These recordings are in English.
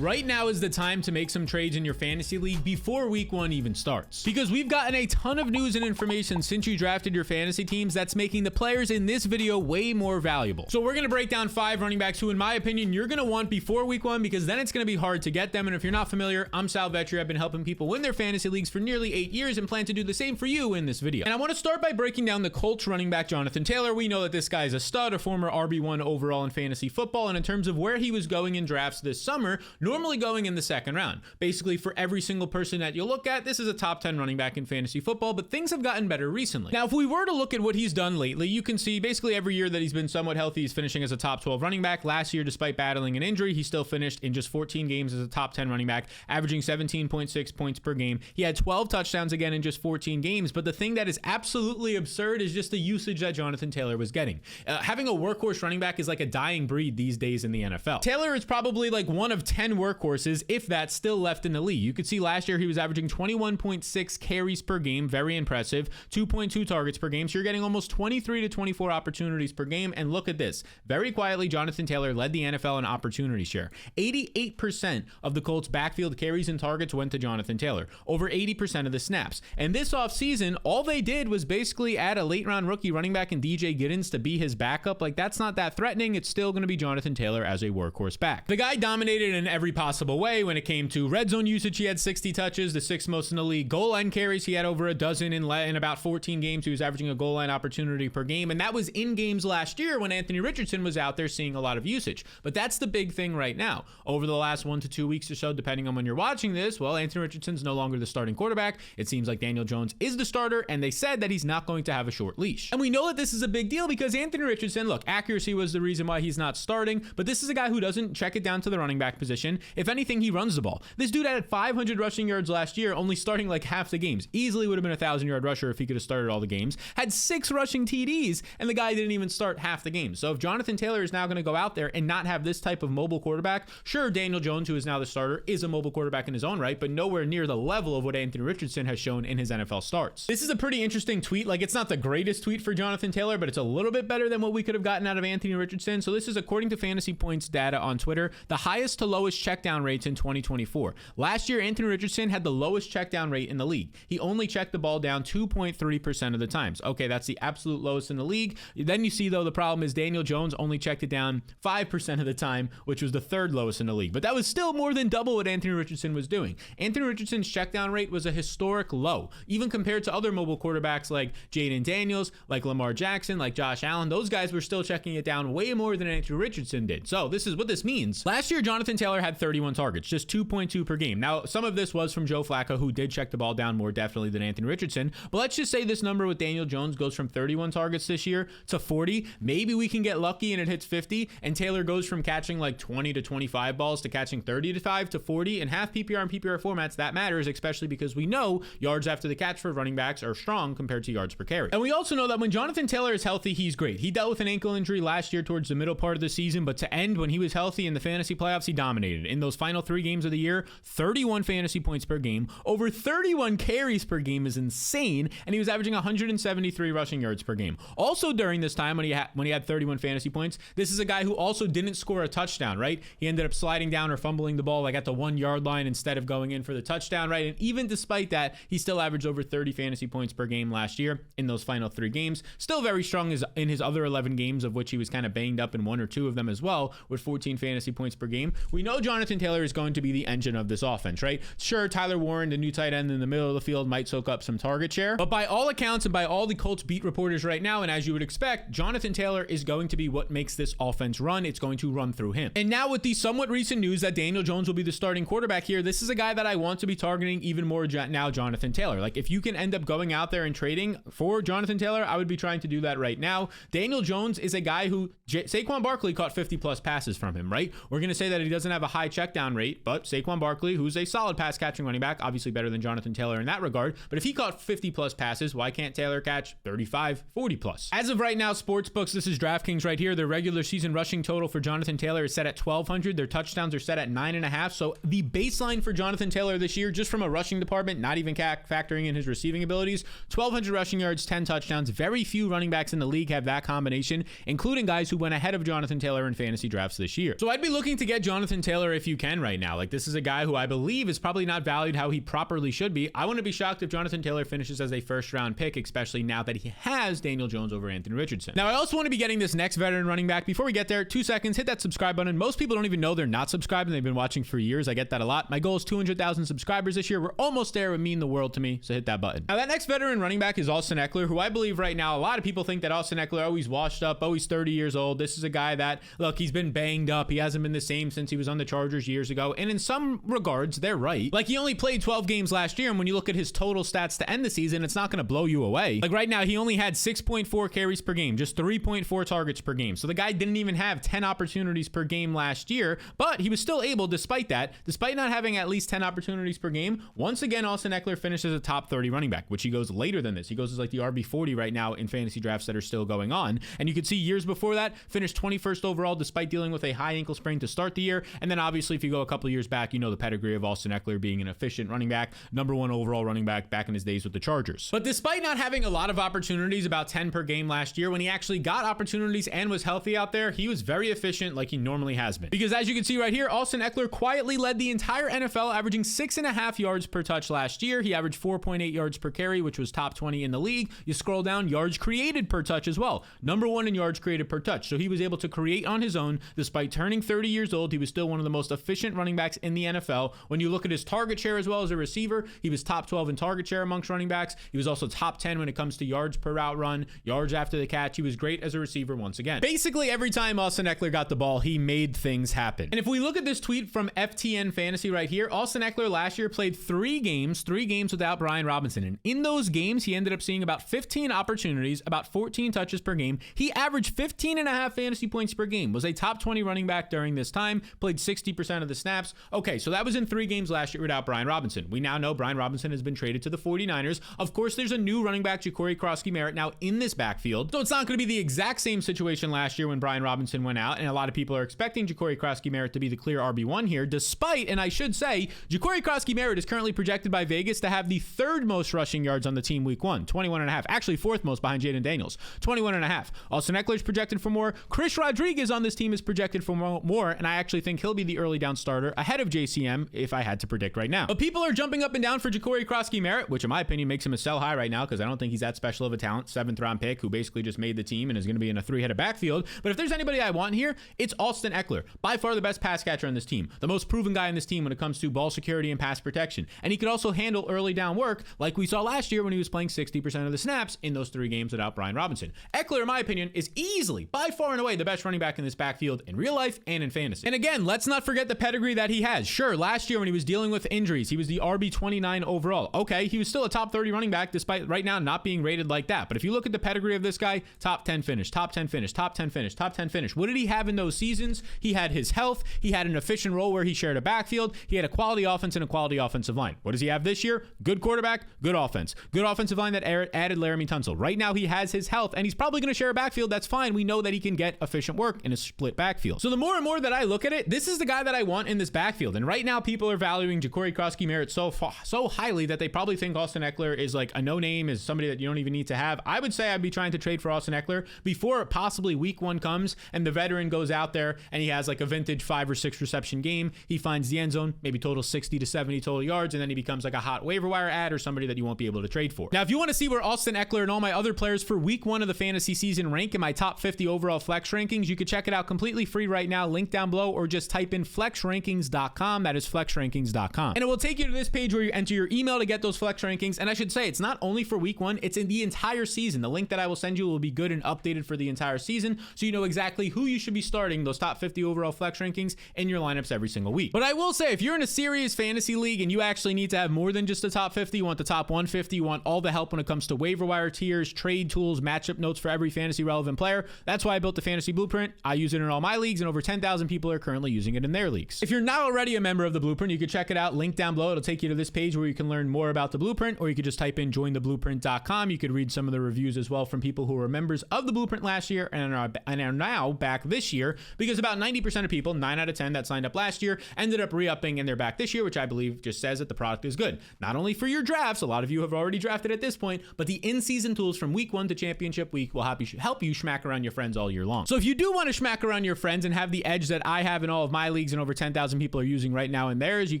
Right now is the time to make some trades in your fantasy league before week 1 even starts, because we've gotten a ton of news and information since you drafted your fantasy teams that's making the players in this video way more valuable. So we're going to break down 5 running backs who, in my opinion, you're going to want before week 1, because then it's going to be hard to get them. And if you're not familiar, I'm Sal Vetri. I've been helping people win their fantasy leagues for nearly 8 years and plan to do the same for you in this video. And I want to start by breaking down the Colts running back Jonathan Taylor. We know that this guy is a stud, a former RB1 overall in fantasy football, and in terms of where he was going in drafts this summer, normally going in the second round. Basically, for every single person that you look at, this is a top 10 running back in fantasy football, but things have gotten better recently. Now, if we were to look at what he's done lately, you can see basically every year that he's been somewhat healthy, he's finishing as a top 12 running back. Last year, despite battling an injury, he still finished in just 14 games as a top 10 running back, averaging 17.6 points per game. He had 12 touchdowns again in just 14 games, but the thing that is absolutely absurd is just the usage that Jonathan Taylor was getting. Having a workhorse running back is like a dying breed these days in the NFL. Taylor is probably like one of 10 workhorses, if that's still left in the league. You could see last year he was averaging 21.6 carries per game, very impressive, 2.2 targets per game, so you're getting almost 23 to 24 opportunities per game. And look at this, very quietly, Jonathan Taylor led the NFL in opportunity share. 88% of the Colts backfield carries and targets went to Jonathan Taylor, over 80% of the snaps. And this offseason, all they did was basically add a late round rookie running back in DJ Giddens to be his backup. Like, that's not that threatening. It's still going to be Jonathan Taylor as a workhorse back. The guy dominated in every possible way. When it came to red zone usage, he had 60 touches, the 6th most in the league. Goal line carries, he had over a dozen in about 14 games. He was averaging a goal line opportunity per game, and that was in games last year when Anthony Richardson was out there seeing a lot of usage. But that's the big thing right now. Over the last 1 to 2 weeks or so, depending on when you're watching this, well, Anthony Richardson's no longer the starting quarterback. It seems like Daniel Jones is the starter, and they said that he's not going to have a short leash. And we know that this is a big deal because Anthony Richardson, look, accuracy was the reason why he's not starting, but this is a guy who doesn't check it down to the running back position. If anything, he runs the ball. This dude had 500 rushing yards last year, only starting like half the games. Easily would have been a 1,000-yard rusher if he could have started all the games. Had 6 rushing TDs, and the guy didn't even start half the games. So if Jonathan Taylor is now going to go out there and not have this type of mobile quarterback, sure, Daniel Jones, who is now the starter, is a mobile quarterback in his own right, but nowhere near the level of what Anthony Richardson has shown in his NFL starts. This is a pretty interesting tweet. Like, it's not the greatest tweet for Jonathan Taylor, but it's a little bit better than what we could have gotten out of Anthony Richardson. So this is according to Fantasy Points data on Twitter, the highest to lowest check down rates in 2024. Last year, Anthony Richardson had the lowest check down rate in the league. He only checked the ball down 2.3% of the times. Okay, that's the absolute lowest in the league. Then you see, though, the problem is Daniel Jones only checked it down 5% of the time, which was the 3rd lowest in the league. But that was still more than double what Anthony Richardson was doing. Anthony Richardson's check down rate was a historic low, even compared to other mobile quarterbacks like Jaden Daniels, like Lamar Jackson, like Josh Allen. Those guys were still checking it down way more than Anthony Richardson did. So this is what this means. Last year, Jonathan Taylor had 31 targets, just 2.2 per game. Now, some of this was from Joe Flacco, who did check the ball down more definitely than Anthony Richardson. But let's just say this number with Daniel Jones goes from 31 targets this year to 40. Maybe we can get lucky and it hits 50, and Taylor goes from catching like 20 to 25 balls to catching 35 to 40. In half PPR and PPR formats, that matters, especially because we know yards after the catch for running backs are strong compared to yards per carry. And we also know that when Jonathan Taylor is healthy, he's great. He dealt with an ankle injury last year towards the middle part of the season, but to end, when he was healthy in the fantasy playoffs, he dominated. In those final 3 games of the year, 31 fantasy points per game, over 31 carries per game is insane, and he was averaging 173 rushing yards per game. Also during this time when he had 31 fantasy points, this is a guy who also didn't score a touchdown, right? He ended up sliding down or fumbling the ball like at the 1-yard line instead of going in for the touchdown, right? And even despite that, he still averaged over 30 fantasy points per game last year in those final 3 games. Still very strong in his other 11 games, of which he was kind of banged up in 1 or 2 of them as well, with 14 fantasy points per game. We know Jonathan Taylor is going to be the engine of this offense, right? Sure, Tyler Warren, the new tight end in the middle of the field, might soak up some target share, but by all accounts and by all the Colts beat reporters right now, and as you would expect, Jonathan Taylor is going to be what makes this offense run. It's going to run through him. And now with the somewhat recent news that Daniel Jones will be the starting quarterback here, this is a guy that I want to be targeting even more now, Jonathan Taylor. Like, if you can end up going out there and trading for Jonathan Taylor, I would be trying to do that right now. Daniel Jones is a guy who Saquon Barkley caught 50 plus passes from him, right? We're going to say that he doesn't have a high check down rate, but Saquon Barkley, who's a solid pass catching running back, obviously better than Jonathan Taylor in that regard, but if he caught 50 plus passes, why can't Taylor catch 35, 40 plus? As of right now, sportsbooks, this is DraftKings right here, their regular season rushing total for Jonathan Taylor is set at 1,200. Their touchdowns are set at 9.5. So the baseline for Jonathan Taylor this year, just from a rushing department, not even factoring in his receiving abilities, 1,200 rushing yards, 10 touchdowns. Very few running backs in the league have that combination, including guys who went ahead of Jonathan Taylor in fantasy drafts this year. So I'd be looking to get Jonathan Taylor Ekeler if you can right now. Like, this is a guy who I believe is probably not valued how he properly should be. I wouldn't be shocked if Jonathan Taylor finishes as a first-round pick, especially now that he has Daniel Jones over Anthony Richardson. Now, I also want to be getting this next veteran running back. Before we get there, 2 seconds, hit that subscribe button. Most people don't even know they're not subscribed and they've been watching for years. I get that a lot. My goal is 200,000 subscribers this year. We're almost there. It would mean the world to me, so hit that button. Now, that next veteran running back is Austin Ekeler, who I believe right now, a lot of people think that Austin Ekeler, oh, he's washed up, oh, he's 30 years old. This is a guy that, look, he's been banged up. He hasn't been the same since he was on the Chargers years ago. And in some regards, they're right. Like, he only played 12 games last year, and when you look at his total stats to end the season, it's not going to blow you away. Like, right now, he only had 6.4 carries per game, just 3.4 targets per game. So the guy didn't even have 10 opportunities per game last year, but he was still able, despite that, despite not having at least 10 opportunities per game, once again, Austin Ekeler finishes a top 30 running back, which he goes later than this. He goes as like the RB40 right now in fantasy drafts that are still going on. And you can see years before that, finished 21st overall despite dealing with a high ankle sprain to start the year. And then obviously, if you go a couple of years back, you know the pedigree of Austin Ekeler being an efficient running back, #1 overall running back in his days with the Chargers. But despite not having a lot of opportunities, about 10 per game last year, when he actually got opportunities and was healthy out there, he was very efficient like he normally has been. Because as you can see right here, Austin Ekeler quietly led the entire NFL, averaging 6.5 yards per touch last year. He averaged 4.8 yards per carry, which was top 20 in the league. You scroll down, yards created per touch as well. #1 in yards created per touch. So he was able to create on his own. Despite turning 30 years old, he was still one of the most efficient running backs in the NFL. When you look at his target share as well as a receiver, he was top 12 in target share amongst running backs. He was also top 10 when it comes to yards per route run, yards after the catch. He was great as a receiver once again. Basically, every time Austin Ekeler got the ball, he made things happen. And if we look at this tweet from FTN Fantasy right here, Austin Ekeler last year played 3 games without Brian Robinson. And in those games, he ended up seeing about 15 opportunities, about 14 touches per game. He averaged 15.5 fantasy points per game, was a top 20 running back during this time, played 60% of the snaps. Okay, so that was in 3 games last year without Brian Robinson. We now know Brian Robinson has been traded to the 49ers. Of course, there's a new running back, Jacory Krosky-Merritt, now in this backfield. So it's not going to be the exact same situation last year when Brian Robinson went out, and a lot of people are expecting Jacory Krosky-Merritt to be the clear RB1 here, despite, and I should say, Jacory Krosky-Merritt is currently projected by Vegas to have the 3rd most rushing yards on the team week 1, 21.5. Actually, 4th most behind Jaden Daniels, 21.5. Austin Ekeler is projected for more. Chris Rodriguez on this team is projected for more, and I actually think he'll be the early down starter ahead of JCM if I had to predict right now. But people are jumping up and down for Jacory Krosky-Merritt, which in my opinion makes him a sell high right now because I don't think he's that special of a talent. 7th round pick who basically just made the team and is going to be in a 3-headed backfield. But if there's anybody I want here, it's Austin Ekeler. By far the best pass catcher on this team. The most proven guy on this team when it comes to ball security and pass protection. And he could also handle early down work like we saw last year when he was playing 60% of the snaps in those 3 games without Brian Robinson. Ekeler, in my opinion, is easily, by far and away, the best running back in this backfield in real life and in fantasy. And again, let's not forget the pedigree that he has. Sure, last year when he was dealing with injuries, he was the RB29 overall. Okay, he was still a top 30 running back despite right now not being rated like that. But if you look at the pedigree of this guy, top 10 finish, top 10 finish, top 10 finish, top 10 finish. What did he have in those seasons? He had his health. He had an efficient role where he shared a backfield. He had a quality offense and a quality offensive line. What does he have this year? Good quarterback, good offense. Good offensive line that added Laramie Tunsil. Right now he has his health and he's probably going to share a backfield. That's fine. We know that he can get efficient work in a split backfield. So the more and more that I look at it, this is the guy that I want in this backfield. And right now people are valuing Jacory Krosky-Merritt so highly that they probably think Austin Ekeler is like a no-name, is somebody that you don't even need to have. I would say I'd be trying to trade for Austin Ekeler before possibly week 1 comes and the veteran goes out there and he has like a vintage 5 or 6 reception game. He finds the end zone, maybe total 60 to 70 total yards, and then he becomes like a hot waiver wire ad or somebody that you won't be able to trade for. Now, if you want to see where Austin Ekeler and all my other players for week 1 of the fantasy season rank in my top 50 overall flex rankings, you can check it out completely free right now, link down below, or just type in flexrankings.com. That is flexrankings.com. And it will take you to this page where you enter your email to get those flex rankings. And I should say, it's not only for week 1, it's in the entire season. The link that I will send you will be good and updated for the entire season, so you know exactly who you should be starting those top 50 overall flex rankings in your lineups every single week. But I will say, if you're in a serious fantasy league and you actually need to have more than just the top 50, you want the top 150, you want all the help when it comes to waiver wire tiers, trade tools, matchup notes for every fantasy relevant player, that's why I built the Fantasy Blueprint. I use it in all my leagues, and over 10,000 people are currently using it in their leagues. If you're not already a member of the Blueprint, you can check it out, link down below. It'll take you to this page where you can learn more about the Blueprint, or you could just type in jointheblueprint.com. You could read some of the reviews as well from people who were members of the Blueprint last year and are now back this year, because about 90% of people, 9 out of 10 that signed up last year, ended up re-upping and they're back this year, which I believe just says that the product is good. Not only for your drafts, a lot of you have already drafted at this point, but the in-season tools from week 1 to championship week will help you schmack around your friends all year long. So if you do want to schmack around your friends and have the edge that I have in all of my leagues, leagues and over 10,000 people are using right now in theirs. You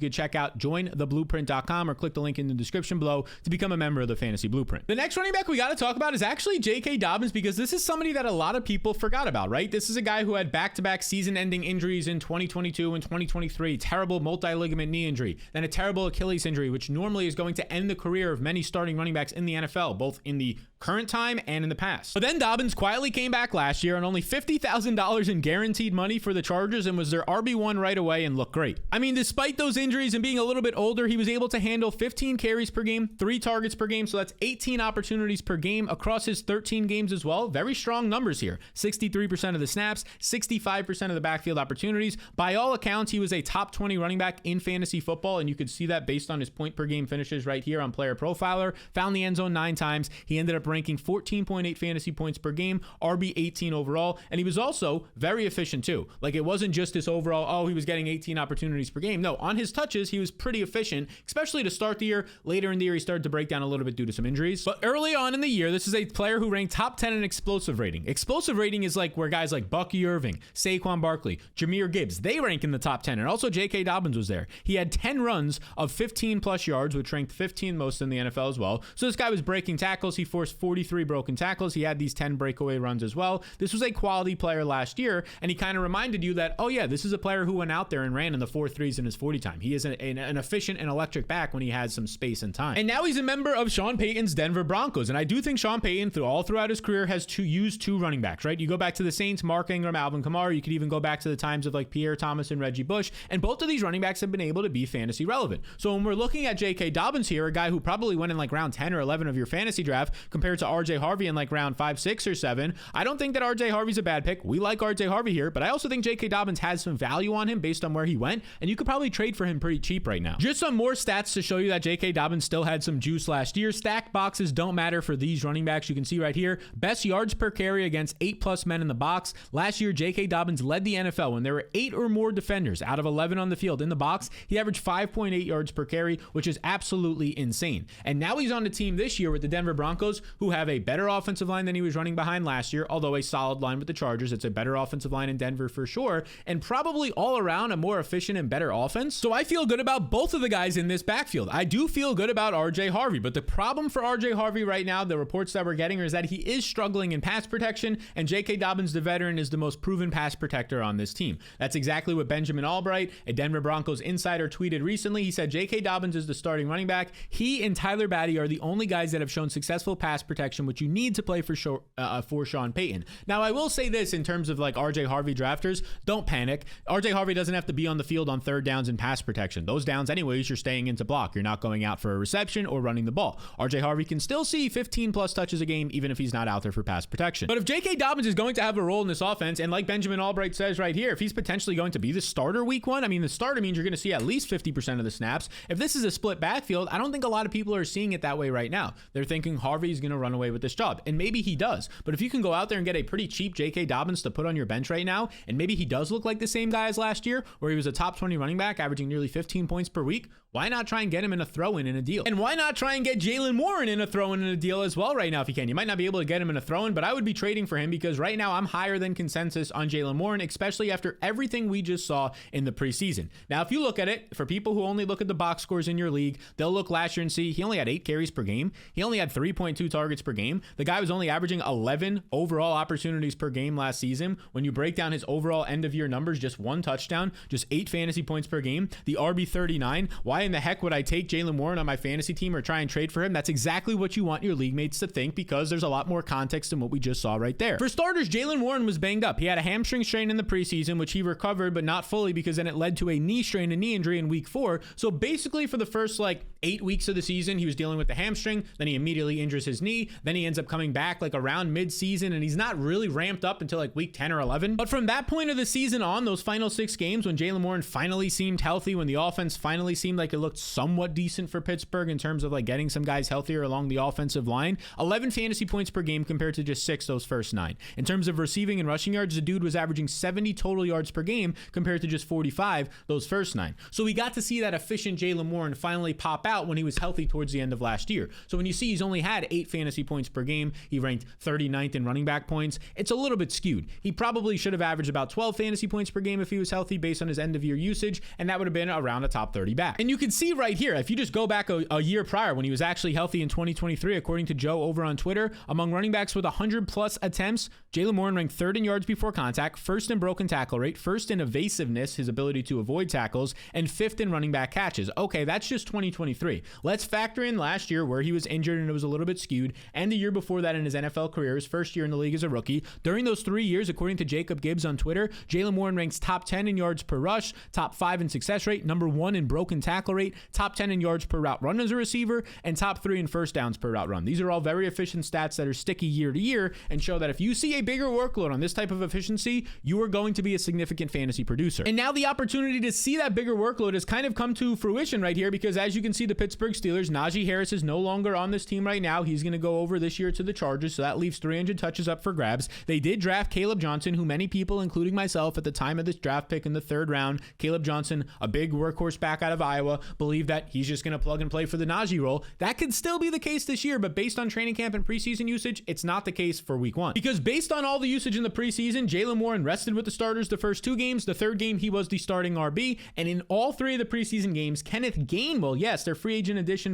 could check out jointheblueprint.com or click the link in the description below to become a member of the Fantasy Blueprint. The next running back we got to talk about is actually J.K. Dobbins, because this is somebody that a lot of people forgot about, right? This is a guy who had back-to-back season-ending injuries in 2022 and 2023, terrible multi-ligament knee injury, then a terrible Achilles injury, which normally is going to end the career of many starting running backs in the NFL, both in the current time and in the past. But then Dobbins quietly came back last year on only $50,000 in guaranteed money for the Chargers and was their RB1 right away and looked great. I mean, despite those injuries and being a little bit older, he was able to handle 15 carries per game, 3 targets per game, so that's 18 opportunities per game across his 13 games as well. Very strong numbers here. 63% of the snaps, 65% of the backfield opportunities. By all accounts, he was a top 20 running back in fantasy football, and you could see that based on his point per game finishes right here on Player Profiler. Found the end zone 9 times. He ended up ranking 14.8 fantasy points per game, RB 18 overall, and he was also very efficient too. Like, it wasn't just this overall, oh, he was getting 18 opportunities per game. No, on his touches, he was pretty efficient, especially to start the year. Later in the year, he started to break down a little bit due to some injuries. But early on in the year, this is a player who ranked top 10 in explosive rating. Explosive rating is like where guys like Bucky Irving, Saquon Barkley, Jahmyr Gibbs, they rank in the top 10, and also J.K. Dobbins was there. He had 10 runs of 15 plus yards, which ranked 15 most in the NFL as well. So this guy was breaking tackles. He forced 43 broken tackles. He had these 10 breakaway runs as well. This was a quality player last year, and he kind of reminded you that, oh yeah, this is a player who went out there and ran in the 4.3s in his 40 time. He is an efficient and electric back when he has some space and time. And now he's a member of Sean Payton's Denver Broncos, and I do think Sean Payton throughout his career has used 2 running backs, right? You go back to the Saints, Mark Ingram, Alvin Kamara. You could even go back to the times of like Pierre Thomas and Reggie Bush, and both of these running backs have been able to be fantasy relevant. So when we're looking at J.K. Dobbins here, a guy who probably went in like round 10 or 11 of your fantasy draft compared to R.J. Harvey in like round 5, 6, or 7, I don't think that R.J. Harvey's a bad pick. We like R.J. Harvey here, but I also think J.K. Dobbins has some value on him based on where he went, and you could probably trade for him pretty cheap right now. Just some more stats to show you that J.K. Dobbins still had some juice last year. Stacked boxes don't matter for these running backs. You can see right here, best yards per carry against 8+ men in the box. Last year, J.K. Dobbins led the NFL when there were 8 or more defenders out of 11 on the field in the box. He averaged 5.8 yards per carry, which is absolutely insane. And now he's on the team this year with the Denver Broncos, who have a better offensive line than he was running behind last year, although a solid line with the Chargers. It's a better offensive line in Denver for sure, and probably all around a more efficient and better offense. So I feel good about both of the guys in this backfield. I do feel good about R.J. Harvey, but the problem for R.J. Harvey right now, the reports that we're getting, is that he is struggling in pass protection, and J.K. Dobbins, the veteran, is the most proven pass protector on this team. That's exactly what Benjamin Albright, a Denver Broncos insider, tweeted recently. He said J.K. Dobbins is the starting running back. He and Tyler Batty are the only guys that have shown successful pass protection, which you need to play for Sean Payton. Now, I will say this in terms of like R.J. Harvey drafters, don't panic. R.J. Harvey doesn't have to be on the field on third downs in pass protection. Those downs anyways, you're staying into block. You're not going out for a reception or running the ball. R.J. Harvey can still see 15 plus touches a game even if he's not out there for pass protection. But if J.K. Dobbins is going to have a role in this offense, and like Benjamin Albright says right here, if he's potentially going to be the starter week 1, I mean, the starter means you're going to see at least 50% of the snaps. If this is a split backfield, I don't think a lot of people are seeing it that way right now. They're thinking Harvey's going to run away with this job, and maybe he does. But if you can go out there and get a pretty cheap J.K. Dobbins to put on your bench right now, and maybe he does look like the same guy as last year, where he was a top 20 running back, averaging nearly 15 points per week, why not try and get him in a throw-in in a deal? And why not try and get Jaylen Warren in a throw-in in a deal as well right now if you can? You might not be able to get him in a throw-in, but I would be trading for him because right now I'm higher than consensus on Jaylen Warren, especially after everything we just saw in the preseason. Now, if you look at it, for people who only look at the box scores in your league, they'll look last year and see he only had 8 carries per game. He only had 3.2 targets per game. The guy was only averaging 11 overall opportunities per game last season. When you break down his overall end-of-year numbers, just 1 touchdown, just 8 fantasy points per game, the RB39. Why in the heck would I take Jaylen Warren on my fantasy team or try and trade for him? That's exactly what you want your league mates to think, because there's a lot more context than what we just saw right there. For starters, Jaylen Warren was banged up. He had a hamstring strain in the preseason, which he recovered, but not fully, because then it led to a knee strain and knee injury in week 4. So basically for the first 8 weeks of the season, he was dealing with the hamstring, then he immediately injures his knee, then he ends up coming back around mid-season, and he's not really ramped up until week 10 or 11. But from that point of the season on, those final 6 games, when Jaylen Warren finally seemed healthy, when the offense finally seemed like it looked somewhat decent for Pittsburgh in terms of getting some guys healthier along the offensive line, 11 fantasy points per game compared to just 6 those first 9. In terms of receiving and rushing yards, the dude was averaging 70 total yards per game compared to just 45 those first 9. So we got to see that efficient Jaylen Warren finally pop out when he was healthy towards the end of last year. So when you see he's only had 8 fantasy points per game, he ranked 39th in running back points, it's a little bit skewed. He probably should have averaged about 12 fantasy points per game if he was was healthy based on his end of year usage, and that would have been around a top 30 back. And you can see right here, if you just go back a year prior when he was actually healthy in 2023, according to Joe over on Twitter, among running backs with 100 plus attempts, Jaylen Warren ranked third in yards before contact, first in broken tackle rate, first in evasiveness, his ability to avoid tackles, and fifth in running back catches. Okay, that's just 2023. Let's factor in last year where he was injured and it was a little bit skewed, and the year before that in his NFL career, his first year in the league as a rookie. During those 3 years, according to Jacob Gibbs on Twitter, Jaylen Warren ranks top 10 in yards per rush, top 5 in success rate, number 1 in broken tackle rate, top 10 in yards per route run as a receiver, and top 3 in first downs per route run. These are all very efficient stats that are sticky year to year and show that if you see a bigger workload on this type of efficiency, you are going to be a significant fantasy producer. And now the opportunity to see that bigger workload has kind of come to fruition right here, because as you can see, the Pittsburgh Steelers, Najee Harris is no longer on this team right now. He's going to go over this year to the Chargers, so that leaves 300 touches up for grabs. They did draft Caleb Johnson, who many people, including myself at the time of this draft pick in the 3rd round, Caleb Johnson, a big workhorse back out of Iowa, believe that he's just going to plug and play for the Najee role. That could still be the case this year, but based on training camp and preseason usage, it's not the case for week 1. Because based on all the usage in the preseason, Jaylen Warren rested with the starters the first 2 games. The 3rd game, he was the starting RB. And in all 3 of the preseason games, Kenneth Gainwell, yes, their free agent addition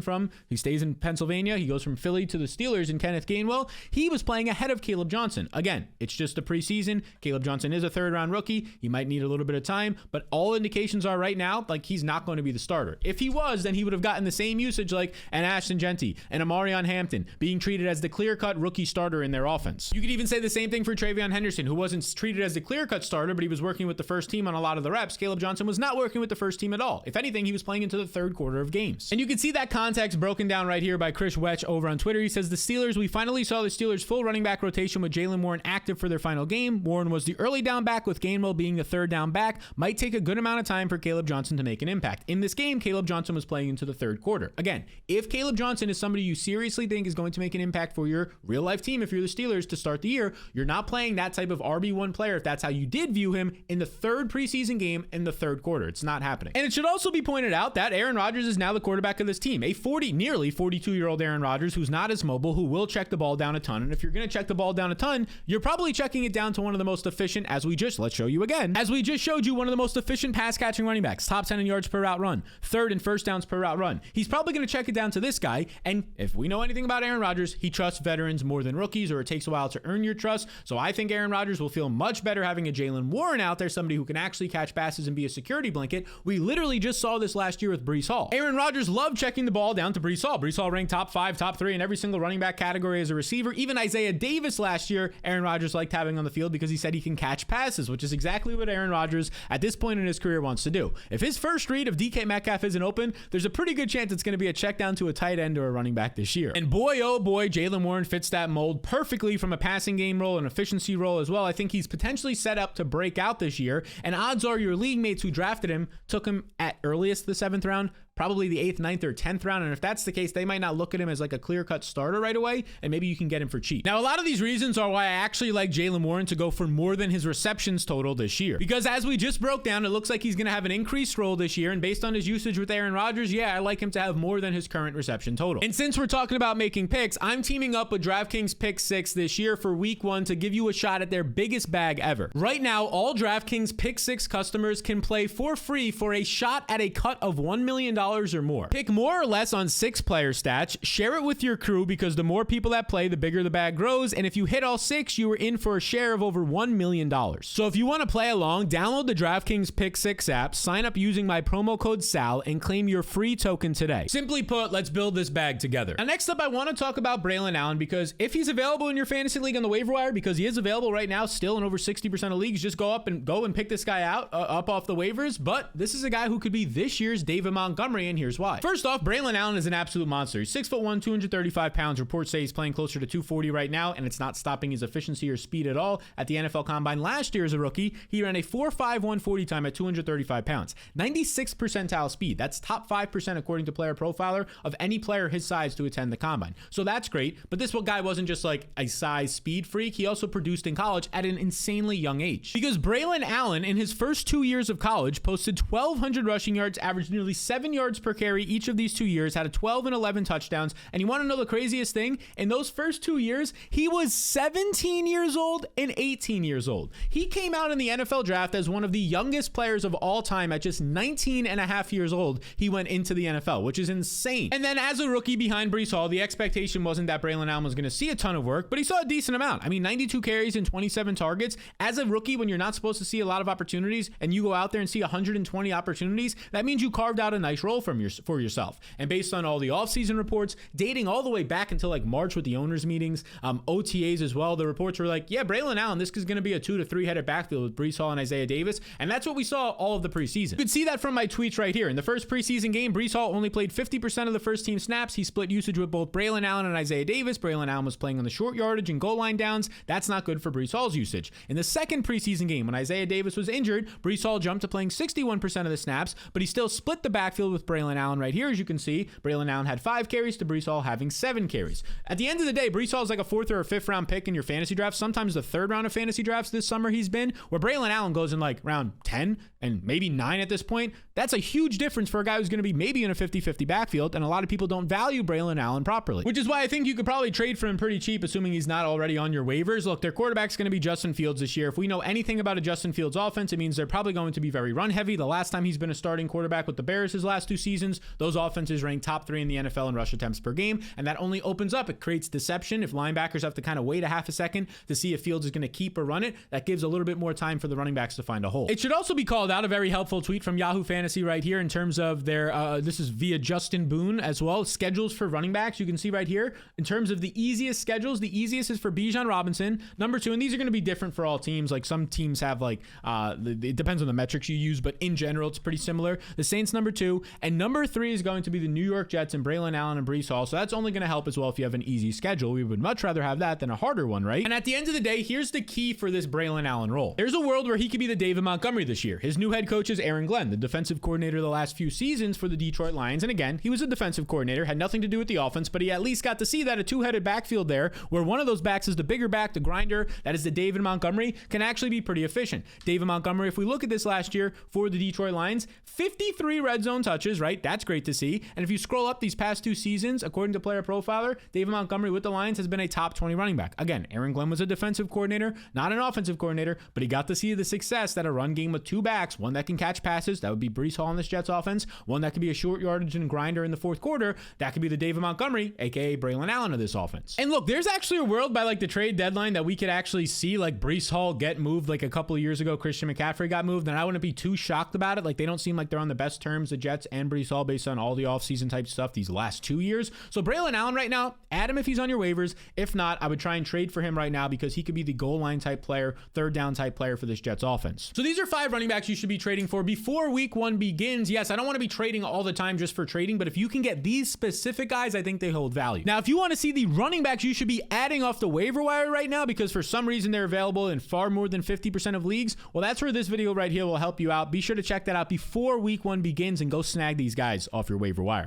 he stays in Pennsylvania. He goes from Philly to the Steelers, and Kenneth Gainwell, he was playing ahead of Caleb Johnson. Again, it's just the preseason. Caleb Johnson is a 3rd round rookie. He might need a little bit of time, but all indications are right now, like, he's not going to be the starter. If he was, then he would have gotten the same usage like an Ashton Genty and a Marion Hampton, being treated as the clear-cut rookie starter in their offense. You could even say the same thing for Travion Henderson, who wasn't treated as the clear-cut starter, but he was working with the first team on a lot of the reps. Caleb Johnson was not working with the first team at all. If anything, he was playing into the 3rd quarter of games. And you can see that context broken down right here by Chris Wetch over on Twitter. He says, the Steelers, we finally saw the Steelers' full running back rotation with Jaylen Warren active for their final game. Warren was the early down back, with Gainwell being the 3rd down back. Might take a good amount of time for Caleb Johnson to make an impact. In this game, Caleb Johnson was playing into the 3rd quarter. Again, if Caleb Johnson is somebody you seriously think is going to make an impact for your real life team, if you're the Steelers to start the year, you're not playing that type of RB1 player if that's how you did view him in the 3rd preseason game in the 3rd quarter. It's not happening. And it should also be pointed out that Aaron Rodgers is now the quarterback of this team. A nearly 42-year-old Aaron Rodgers who's not as mobile, who will check the ball down a ton. And if you're going to check the ball down a ton, you're probably checking it down to one of the most efficient, let's show you again, as we just showed you, one of the most efficient pass catching running backs, top 10 in yards per route run, 3rd in first downs per route run. He's probably going to check it down to this guy. And if we know anything about Aaron Rodgers, he trusts veterans more than rookies, or it takes a while to earn your trust. So I think Aaron Rodgers will feel much better having a Jaylen Warren out there, somebody who can actually catch passes and be a security blanket. We literally just saw this last year with Breece Hall. Aaron Rodgers loved checking the ball down to Breece Hall. Breece Hall ranked top 5, top 3 in every single running back category as a receiver. Even Isaiah Davis last year, Aaron Rodgers liked having on the field because he said he can catch passes, which is exactly what Aaron Rodgers at this point in his career wants to do. If his first read of DK Metcalf isn't open, there's a pretty good chance it's going to be a check down to a tight end or a running back this year. And boy, oh boy, Jaylen Warren fits that mold perfectly from a passing game role and efficiency role as well. I think he's potentially set up to break out this year, and odds are your league mates who drafted him took him at earliest the 7th round, probably the 8th, 9th, or 10th round. And if that's the case, they might not look at him as like a clear-cut starter right away, and maybe you can get him for cheap. Now, a lot of these reasons are why I actually like Jaylen Warren to go for more than his receptions total this year. Because as we just broke down, it looks like he's going to have an increased role this year, and based on his usage with Aaron Rodgers, yeah, I like him to have more than his current reception total. And since we're talking about making picks, I'm teaming up with DraftKings Pick 6 this year for week 1 to give you a shot at their biggest bag ever. Right now, all DraftKings Pick 6 customers can play for free for a shot at a cut of $1 million or more. Pick more or less on 6 player stats, share it with your crew, because the more people that play, the bigger the bag grows, and if you hit all 6, you are in for a share of over $1 million. So if you want to play along, download the DraftKings Pick 6 app, sign up using my promo code SAL, and claim your free token today. Simply put, let's build this bag together. Now, next up, I want to talk about Braylon Allen, because if he's available in your fantasy league on the waiver wire, because he is available right now still in over 60% of leagues, just go and pick this guy out up off the waivers. But this is a guy who could be this year's David Montgomery, and here's why. First off, Braylon Allen is an absolute monster. He's 6'1", 235 pounds. Reports say he's playing closer to 240 right now, and it's not stopping his efficiency or speed at all. At the NFL Combine last year as a rookie, he ran a 4.5 140 time at 235 pounds. 96th percentile speed. That's top 5% according to Player Profiler of any player his size to attend the Combine. So that's great, but this guy wasn't just like a size speed freak. He also produced in college at an insanely young age. Because Braylon Allen, in his first 2 years of college, posted 1,200 rushing yards, averaged nearly 7 yards yards per carry each of these 2 years, had a 12 and 11 touchdowns. And you want to know the craziest thing? In those first 2 years, he was 17 years old and 18 years old. He came out in the NFL draft as one of the youngest players of all time at just 19 and a half years old. He went into the NFL, which is insane. And then as a rookie behind Breece Hall, the expectation wasn't that Braylon Allen was going to see a ton of work, but he saw a decent amount. I mean, 92 carries and 27 targets. As a rookie, when you're not supposed to see a lot of opportunities and you go out there and see 120 opportunities, that means you carved out a nice role for yourself. And based on all the offseason reports, dating all the way back until like March with the owners meetings, OTAs as well, the reports were like, yeah, Braylon Allen, this is going to be a 2 to 3 headed backfield with Breece Hall and Isaiah Davis. And that's what we saw all of the preseason. You could see that from my tweets right here. In the first preseason game, Breece Hall only played 50% of the first team snaps. He split usage with both Braylon Allen and Isaiah Davis. Braylon Allen was playing on the short yardage and goal line downs. That's not good for Breece Hall's usage. In the second preseason game, when Isaiah Davis was injured, Breece Hall jumped to playing 61% of the snaps, but he still split the backfield with Braylon Allen right here. As you can see, Braylon Allen had 5 carries to Breece Hall having 7 carries. At the end of the day, Breece Hall is like a 4th or a 5th round pick in your fantasy draft. Sometimes the 3rd round of fantasy drafts this summer he's been, where Braylon Allen goes in like round 10 and maybe 9 at this point. That's a huge difference for a guy who's going to be maybe in a 50-50 backfield, and a lot of people don't value Braylon Allen properly, which is why I think you could probably trade for him pretty cheap, assuming he's not already on your waivers. Look, their quarterback's going to be Justin Fields this year. If we know anything about a Justin Fields offense, it means they're probably going to be very run heavy. The last time he's been a starting quarterback with the Bears his last 2 seasons, those offenses ranked top 3 in the NFL in rush attempts per game, and that only opens up, it creates deception. If linebackers have to kind of wait a half a second to see if Fields is going to keep or run it, that gives a little bit more time for the running backs to find a hole. It should also be called out, a very helpful tweet from Yahoo Fantasy right here in terms of their, this is via Justin Boone as well, schedules for running backs. You can see right here, in terms of the easiest schedules, the easiest is for Bijan Robinson, number 2, and these are going to be different for all teams. Like some teams have like, it depends on the metrics you use, but in general, it's pretty similar. The Saints number 2, and number 3 is going to be the New York Jets and Braylon Allen and Breece Hall. So that's only going to help as well if you have an easy schedule. We would much rather have that than a harder one, right? And at the end of the day, here's the key for this Braylon Allen role. There's a world where he could be the David Montgomery this year. His new head coach is Aaron Glenn, the defensive coordinator the last few seasons for the Detroit Lions. And again, he was a defensive coordinator, had nothing to do with the offense, but he at least got to see that a 2-headed backfield there, where one of those backs is the bigger back, the grinder, that is the David Montgomery, can actually be pretty efficient. David Montgomery, if we look at this last year for the Detroit Lions, 53 red zone touches, right? That's great to see. And if you scroll up these past 2 seasons, according to Player Profiler, David Montgomery with the Lions has been a top 20 running back. Again, Aaron Glenn was a defensive coordinator, not an offensive coordinator, but he got to see the success that a run game with 2 backs, one that can catch passes, that would be Breece Hall in this Jets offense, one that could be a short yardage and grinder in the 4th quarter, that could be the David Montgomery, aka Braylon Allen of this offense. And look, there's actually a world by like the trade deadline that we could actually see like Breece Hall get moved. Like a couple of years ago, Christian McCaffrey got moved, and I wouldn't be too shocked about it. Like they don't seem like they're on the best terms, the Jets and Breece Hall, based on all the offseason type stuff these last 2 years. So Braylon Allen right now, add him if he's on your waivers. If not, I would try and trade for him right now because he could be the goal line type player, 3rd down type player for this Jets offense. So these are 5 running backs you should be trading for before week 1 begins. Yes, I don't want to be trading all the time just for trading, but if you can get these specific guys, I think they hold value. Now, if you want to see the running backs you should be adding off the waiver wire right now because for some reason they're available in far more than 50% of leagues, well, that's where this video right here will help you out. Be sure to check that out before week 1 begins and go snag these guys off your waiver wire.